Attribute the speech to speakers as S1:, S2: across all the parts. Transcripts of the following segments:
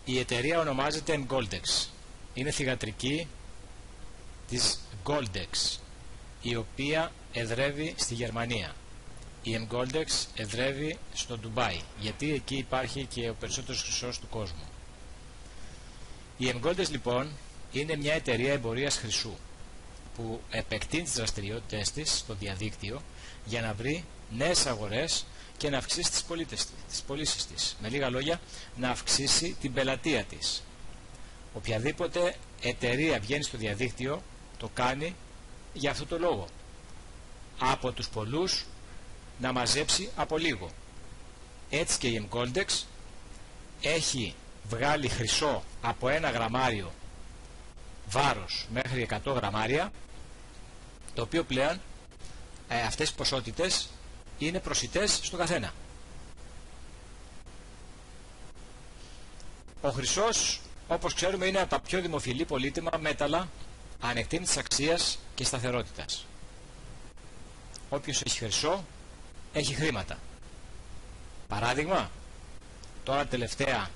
S1: Η εταιρεία ονομάζεται Mgoldex. Είναι θυγατρική της Goldex, η οποία εδρεύει στη Γερμανία. Η Mgoldex εδρεύει στο Ντουμπάι, γιατί εκεί υπάρχει και ο περισσότερος χρυσός του κόσμου. Η Mgoldex λοιπόν είναι μια εταιρεία εμπορίας χρυσού που επεκτείνει τις δραστηριότητες της στο διαδίκτυο για να βρει νέες αγορές και να αυξήσει τις πωλήσεις της. Με λίγα λόγια, να αυξήσει την πελατεία της. Οποιαδήποτε εταιρεία βγαίνει στο διαδίκτυο το κάνει για αυτό το λόγο. Από τους πολλούς να μαζέψει από λίγο. Έτσι και η Mgoldex έχει βγάλει χρυσό από 1 γραμμάριο βάρος μέχρι 100 γραμμάρια, το οποίο πλέον αυτές οι ποσότητες είναι προσιτές στο καθένα. Ο χρυσός, όπως ξέρουμε, είναι από τα πιο δημοφιλή πολύτιμα μέταλλα ανεκτήμητης αξίας και σταθερότητας. Όποιος έχει χρυσό έχει χρήματα. Παράδειγμα, τώρα τελευταία,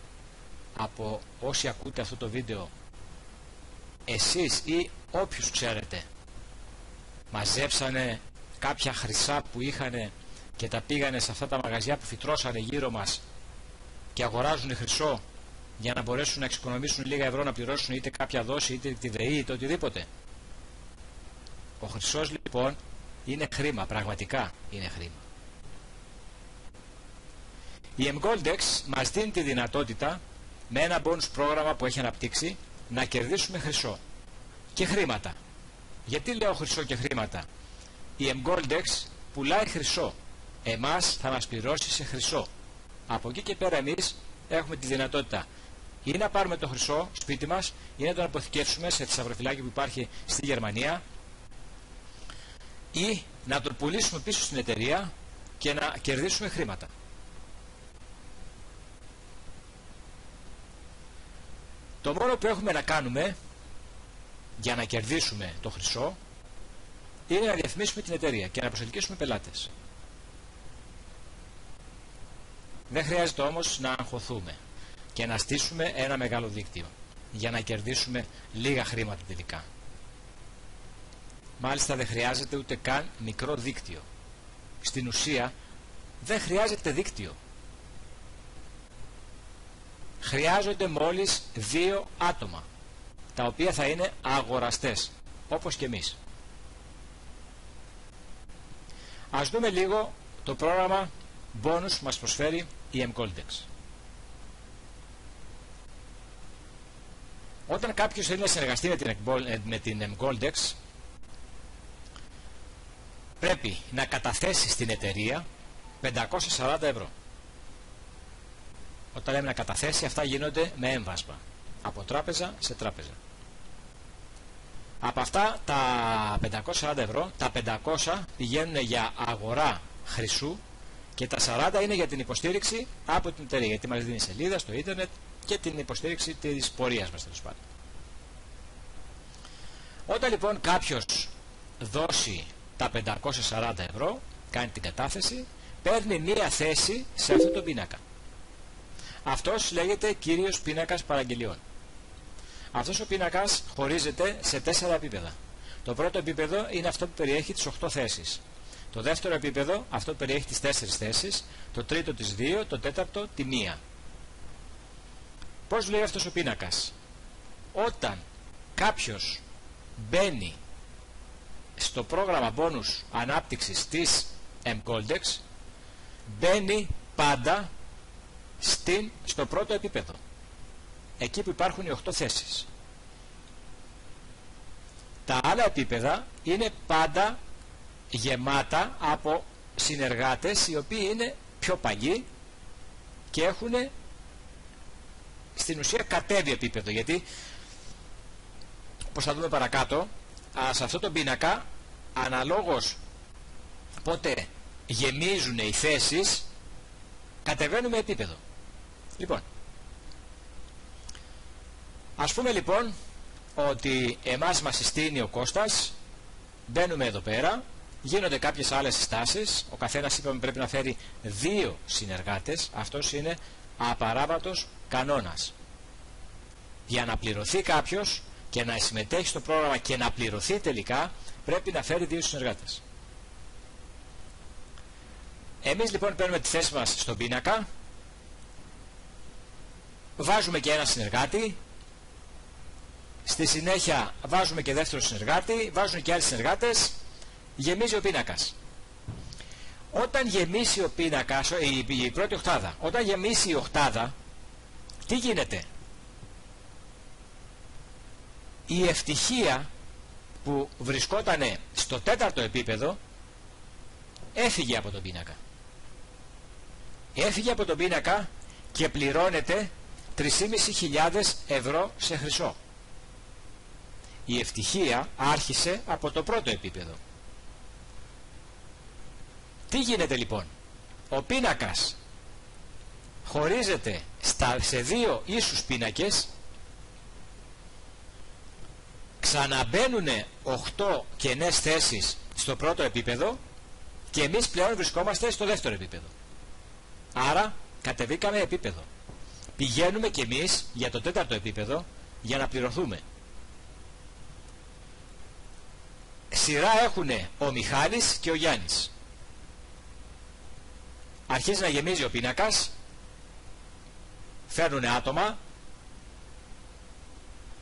S1: από όσοι ακούτε αυτό το βίντεο, εσείς ή όποιους ξέρετε μαζέψανε κάποια χρυσά που είχανε και τα πήγανε σε αυτά τα μαγαζιά που φυτρώσανε γύρω μας και αγοράζουν χρυσό για να μπορέσουν να εξοικονομήσουν λίγα ευρώ να πληρώσουν είτε κάποια δόση είτε τη ΔΕΗ είτε οτιδήποτε. Ο χρυσός λοιπόν είναι χρήμα, πραγματικά είναι χρήμα. Η Mgoldex μας δίνει τη δυνατότητα με ένα bonus πρόγραμμα που έχει αναπτύξει να κερδίσουμε χρυσό και χρήματα. Γιατί λέω χρυσό και χρήματα? Η Mgoldex πουλάει χρυσό, εμάς θα μας πληρώσει σε χρυσό. Από εκεί και πέρα εμείς έχουμε τη δυνατότητα ή να πάρουμε το χρυσό σπίτι μας ή να τον αποθηκεύσουμε σε θησαυροφυλάκιο που υπάρχει στη Γερμανία ή να τον πουλήσουμε πίσω στην εταιρεία και να κερδίσουμε χρήματα. Το μόνο που έχουμε να κάνουμε για να κερδίσουμε το χρυσό είναι να διαφημίσουμε την εταιρεία και να προσελκύσουμε πελάτες. Δεν χρειάζεται όμως να αγχωθούμε και να στήσουμε ένα μεγάλο δίκτυο για να κερδίσουμε λίγα χρήματα τελικά. Μάλιστα δεν χρειάζεται ούτε καν μικρό δίκτυο. Στην ουσία δεν χρειάζεται δίκτυο. Χρειάζονται μόλις 2 άτομα, τα οποία θα είναι αγοραστές, όπως και εμείς. Ας δούμε λίγο το πρόγραμμα bonus που μας προσφέρει η Mgoldex. Όταν κάποιος θέλει να συνεργαστεί με την Mgoldex, πρέπει να καταθέσει στην εταιρεία 540 ευρώ. Όταν λέμε να καταθέσει, αυτά γίνονται με έμβασμα από τράπεζα σε τράπεζα. Από αυτά τα 540 ευρώ, τα 500 πηγαίνουν για αγορά χρυσού και τα 40 είναι για την υποστήριξη από την εταιρεία, γιατί μας δίνει σελίδα στο ίντερνετ και την υποστήριξη της πορείας μας, τέλος πάντων. Όταν λοιπόν κάποιος δώσει τα 540 ευρώ, κάνει την κατάθεση, παίρνει μία θέση σε αυτό το πίνακα. Αυτός λέγεται κύριος πίνακας παραγγελιών. Αυτός ο πίνακας χωρίζεται σε 4 επίπεδα. Το πρώτο επίπεδο είναι αυτό που περιέχει τις 8 θέσεις. Το δεύτερο επίπεδο, αυτό που περιέχει τις 4 θέσεις. Το τρίτο τις 2, το τέταρτο τη 1. Πώς λέει αυτός ο πίνακας? Όταν κάποιος μπαίνει στο πρόγραμμα bonus ανάπτυξης της Mgoldex, μπαίνει πάντα στο πρώτο επίπεδο, εκεί που υπάρχουν οι 8 θέσεις. Τα άλλα επίπεδα είναι πάντα γεμάτα από συνεργάτες οι οποίοι είναι πιο παλιοί και έχουν στην ουσία κατέβει επίπεδο, γιατί όπως θα δούμε παρακάτω, σε αυτό το πίνακα αναλόγως πότε γεμίζουν οι θέσεις κατεβαίνουμε επίπεδο. Λοιπόν, ας πούμε λοιπόν ότι εμάς μας συστήνει ο Κώστας, μπαίνουμε εδώ πέρα, γίνονται κάποιες άλλες συστάσεις, ο καθένας είπαμε πρέπει να φέρει 2 συνεργάτες, αυτός είναι απαράβατος κανόνας. για να πληρωθεί κάποιος και να συμμετέχει στο πρόγραμμα και να πληρωθεί τελικά, πρέπει να φέρει 2 συνεργάτες. Εμείς λοιπόν παίρνουμε τη θέση μας στον πίνακα, βάζουμε και ένα συνεργάτη, στη συνέχεια βάζουμε και δεύτερο συνεργάτη, βάζουν και άλλοι συνεργάτες, γεμίζει ο πίνακας. Όταν γεμίσει ο πίνακας, η πρώτη οκτάδα, όταν γεμίσει η οκτάδα, τι γίνεται? Η ευτυχία που βρισκόταν στο 4ο επίπεδο έφυγε από τον πίνακα. Έφυγε από τον πίνακα και πληρώνεται 3.500 ευρώ σε χρυσό. Η ευτυχία άρχισε από το πρώτο επίπεδο. Τι γίνεται λοιπόν? Ο πίνακας χωρίζεται σε 2 ίσους πίνακες, ξαναμπαίνουν 8 κενές θέσεις στο πρώτο επίπεδο και εμείς πλέον βρισκόμαστε στο δεύτερο επίπεδο. Άρα κατεβήκαμε επίπεδο. Πηγαίνουμε κι εμείς για το 4ο επίπεδο για να πληρωθούμε. Σειρά έχουν ο Μιχάλης και ο Γιάννης. Αρχίζει να γεμίζει ο πίνακας, φέρνουν άτομα.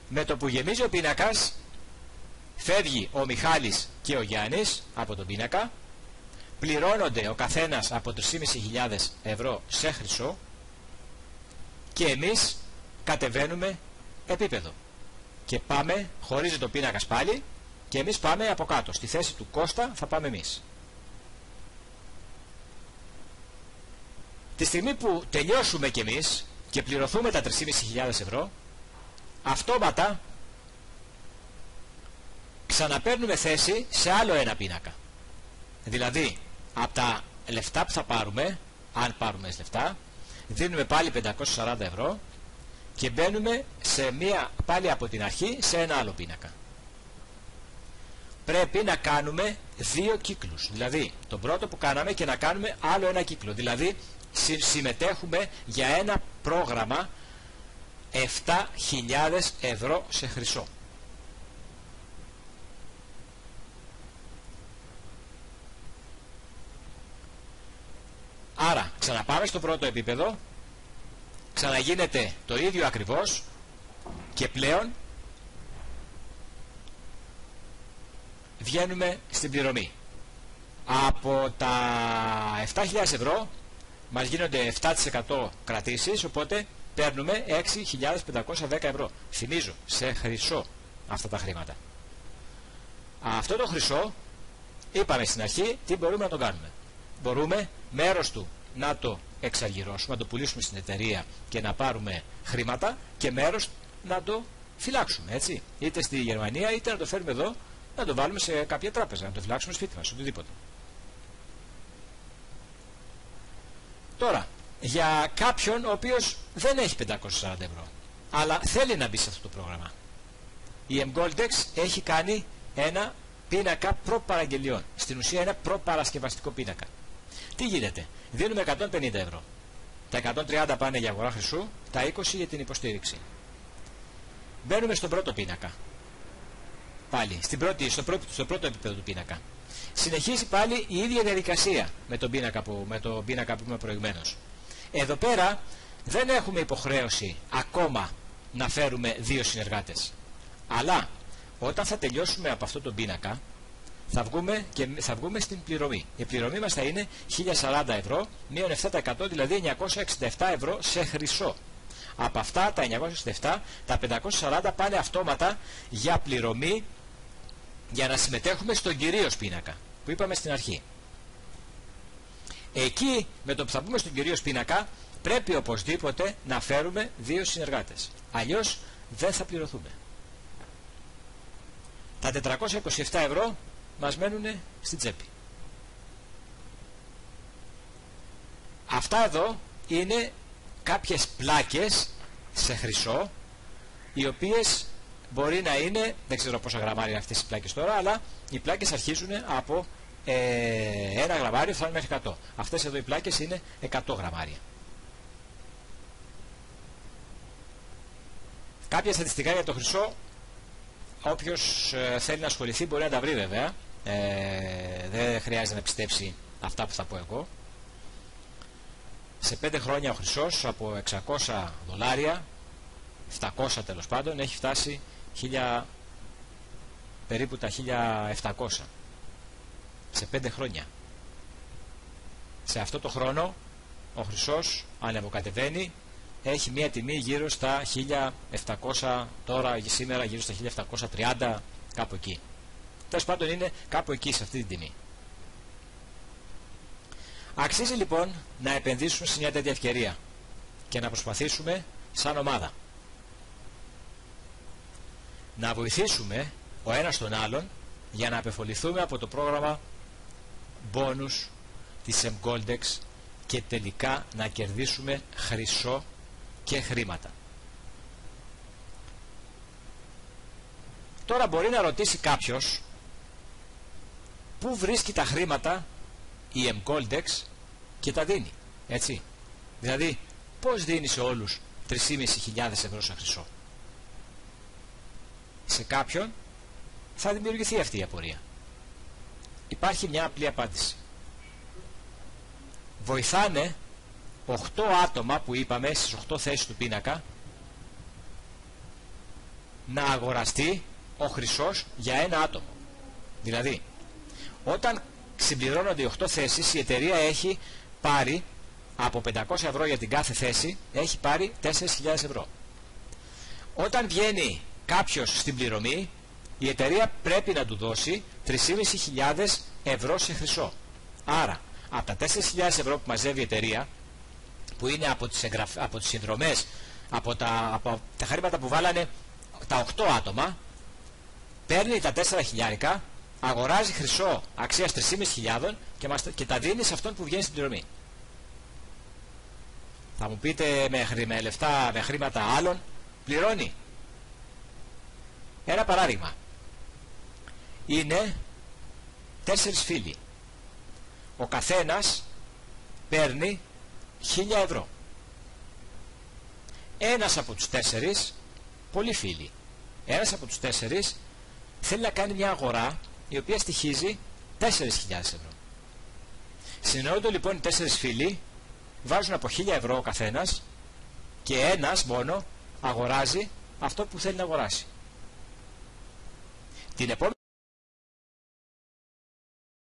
S1: Με το που γεμίζει ο πίνακας, φεύγει ο Μιχάλης και ο Γιάννης από τον πίνακα, πληρώνονται ο καθένας από 3.500 ευρώ σε χρυσό και εμείς κατεβαίνουμε επίπεδο και πάμε, χωρίζει το πίνακας πάλι και εμείς πάμε από κάτω. Στη θέση του Κώστα θα πάμε εμείς. Τη στιγμή που τελειώσουμε κι εμείς και πληρωθούμε τα 3.500 ευρώ, αυτόματα ξαναπαίρνουμε θέση σε άλλο ένα πίνακα. Δηλαδή από τα λεφτά που θα πάρουμε, αν πάρουμε λεφτά, δίνουμε πάλι 540 ευρώ και μπαίνουμε σε μία, πάλι από την αρχή, σε ένα άλλο πίνακα. Πρέπει να κάνουμε 2 κύκλους. Δηλαδή τον πρώτο που κάναμε και να κάνουμε άλλο ένα κύκλο. Δηλαδή συμμετέχουμε για ένα πρόγραμμα 7.000 ευρώ σε χρυσό. Άρα ξαναπάμε στο πρώτο επίπεδο, ξαναγίνεται το ίδιο ακριβώς και πλέον βγαίνουμε στην πληρωμή. Από τα 7.000 ευρώ μας γίνονται 7% κρατήσεις, οπότε παίρνουμε 6.510 ευρώ. Θυμίζω, σε χρυσό αυτά τα χρήματα. Αυτό το χρυσό, είπαμε στην αρχή, τι μπορούμε να το κάνουμε. Μπορούμε μέρος του να το εξαργυρώσουμε, να το πουλήσουμε στην εταιρεία και να πάρουμε χρήματα και μέρος να το φυλάξουμε, έτσι. Είτε στη Γερμανία είτε να το φέρουμε εδώ, να το βάλουμε σε κάποια τράπεζα, να το φυλάξουμε σπίτι μας, οτιδήποτε. Τώρα, για κάποιον ο οποίος δεν έχει 540 ευρώ, αλλά θέλει να μπει σε αυτό το πρόγραμμα, η mGoldex έχει κάνει ένα πίνακα προπαραγγελιών. Στην ουσία ένα προπαρασκευαστικό πίνακα. Τι γίνεται? Δίνουμε 150 ευρώ. Τα 130 πάνε για αγορά χρυσού, τα 20 για την υποστήριξη. Μπαίνουμε στον πρώτο πίνακα. Πάλι, στο πρώτο επίπεδο του πίνακα. Συνεχίζει πάλι η ίδια διαδικασία με τον πίνακα που είμαι προηγουμένως. Εδώ πέρα δεν έχουμε υποχρέωση ακόμα να φέρουμε 2 συνεργάτες. Αλλά όταν θα τελειώσουμε από αυτό τον πίνακα, θα βγούμε στην πληρωμή. Η πληρωμή μας θα είναι 1.040 ευρώ μείον 7%, δηλαδή 967 ευρώ σε χρυσό. Από αυτά τα 967, τα 540 πάνε αυτόματα για πληρωμή για να συμμετέχουμε στον κυρίως πίνακα που είπαμε στην αρχή. Εκεί με το που θα μπούμε στον κυρίως πίνακα πρέπει οπωσδήποτε να φέρουμε 2 συνεργάτες. Αλλιώς δεν θα πληρωθούμε. Τα 427 ευρώ μας μένουν στην τσέπη. Αυτά εδώ είναι κάποιες πλάκες σε χρυσό, οι οποίες μπορεί να είναι, δεν ξέρω πόσα γραμμάρια είναι αυτές οι πλάκες τώρα, αλλά οι πλάκες αρχίζουν από 1 γραμμάριο, φτάνουν μέχρι 100. Αυτές εδώ οι πλάκες είναι 100 γραμμάρια. Κάποια στατιστικά για το χρυσό, όποιος θέλει να ασχοληθεί μπορεί να τα βρει βέβαια. Δεν χρειάζεται να πιστέψει αυτά που θα πω εγώ. Σε 5 χρόνια ο χρυσός από $600, 700 τέλος πάντων, έχει φτάσει περίπου τα 1700 σε 5 χρόνια. Σε αυτό το χρόνο ο χρυσός ανεβοκατεβαίνει, έχει μια τιμή γύρω στα 1700, τώρα σήμερα γύρω στα 1730, κάπου εκεί. Τέλος πάντων είναι κάπου εκεί, σε αυτή την τιμή. Αξίζει λοιπόν να επενδύσουμε σε μια τέτοια ευκαιρία και να προσπαθήσουμε σαν ομάδα να βοηθήσουμε ο ένας τον άλλον για να απεφοληθούμε από το πρόγραμμα bonus της mGoldex και τελικά να κερδίσουμε χρυσό και χρήματα. Τώρα μπορεί να ρωτήσει κάποιος πού βρίσκει τα χρήματα η mGoldex και τα δίνει, έτσι. Δηλαδή πώς δίνει σε όλους 3.500 ευρώ σε χρυσό. Σε κάποιον θα δημιουργηθεί αυτή η απορία. Υπάρχει μια απλή απάντηση. Βοηθάνε 8 άτομα που είπαμε στις 8 θέσεις του πίνακα να αγοραστεί ο χρυσός για ένα άτομο. Δηλαδή όταν συμπληρώνονται οι 8 θέσεις, η εταιρεία έχει πάρει από 500 ευρώ για την κάθε θέση, έχει πάρει 4.000 ευρώ. Όταν βγαίνει κάποιος στην πληρωμή, η εταιρεία πρέπει να του δώσει 3.500 ευρώ σε χρυσό. Άρα από τα 4.000 ευρώ που μαζεύει η εταιρεία, που είναι από τις συνδρομές, από τα χρήματα που βάλανε τα 8 άτομα, παίρνει τα 4.000, αγοράζει χρυσό αξίας 3.500 και τα δίνει σε αυτόν που βγαίνει στην πληρωμή. Θα μου πείτε με λεφτά, με χρήματα άλλων πληρώνει. Ένα παράδειγμα. Είναι 4 φίλοι. Ο καθένας παίρνει 1.000 ευρώ. Ένας από τους 4, πολλοί φίλοι, ένας από τους 4 θέλει να κάνει μια αγορά η οποία στοιχίζει 4.000 ευρώ. Συνεννοούνται λοιπόν οι 4 φίλοι, βάζουν από 1.000 ευρώ ο καθένας και ένας μόνο αγοράζει αυτό που θέλει να αγοράσει. Την επόμενη